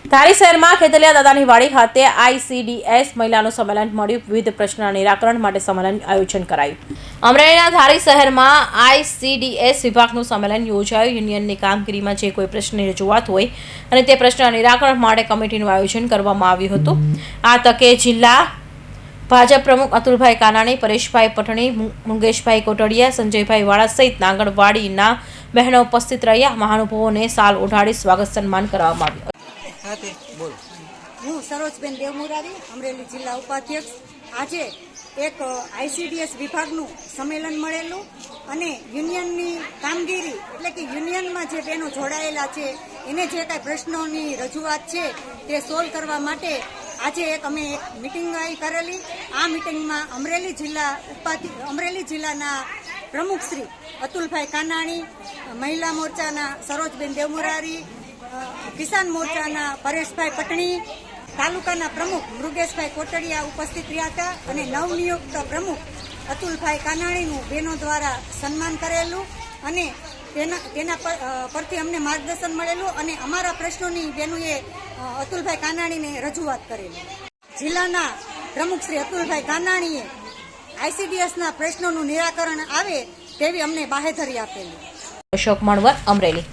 ધારી શહેરમાં ખેતલિયા દાદાની વાડી ખાતે ICDS મહિલાનું સંમેલન મળ્યું. વિવિધ પ્રશ્નના નિરાકરણ માટે સંમેલન આયોજન કરાયું. અમરેલીના ધારી શહેરમાં ICDS વિભાગનું સંમેલન યોજાયું. યુનિયનની કામગીરીમાં જે કોઈ પ્રશ્નની રજૂઆત હોય અને તે પ્રશ્નના નિરાકરણ માટે કમિટીનું આયોજન કરવામાં આવ્યું હતું. આ તકે જિલ્લા ભાજપ પ્રમુખ અતુલભાઈ કાનાણી, પરેશભાઈ પટણી, મુંગેશભાઈ કોટડિયા, સંજયભાઈ વાળા સહિતના આંગણવાડીના બહેનો ઉપસ્થિત રહ્યા. મહાનુભાવોને સાલ ઓઢાડી સ્વાગત સન્માન કરવામાં આવ્યું. હું સરોજબેન દેવમુરારી, અમરેલી જિલ્લા ઉપાધ્યક્ષ. આજે એક ICDS વિભાગનું સંમેલન મળેલું અને યુનિયનની કામગીરી એટલે કે યુનિયનમાં જે બહેનો જોડાયેલા છે એને જે કાંઈ પ્રશ્નોની રજૂઆત છે તે સોલ્વ કરવા માટે આજે અમે એક મિટિંગ કરેલી. આ મિટિંગમાં અમરેલી જિલ્લાના પ્રમુખ શ્રી અતુલભાઈ કાનાણી, મહિલા મોરચાના સરોજબેન દેવમુરારી, કિસાન મોરચાના પરેશભાઈ પટણી, તાલુકાના પ્રમુખ મૃગેશભાઈ કોટડિયા ઉપસ્થિત રહ્યા હતા અને નવનિયુક્ત પ્રમુખ અતુલભાઈ કાનાણીનું બહેનો દ્વારા સન્માન કરેલું અને તેના પરથી અમને માર્ગદર્શન મળેલું અને અમારા પ્રશ્નોની બહેનોએ અતુલભાઈ કાનાણીને રજૂઆત કરેલી. જિલ્લાના પ્રમુખ શ્રી અતુલભાઈ કાનાણીએ ICDSના પ્રશ્નોનું નિરાકરણ આવે તેવી અમને બાહેધરી આપેલી. અશોક મણવર, અમરેલી.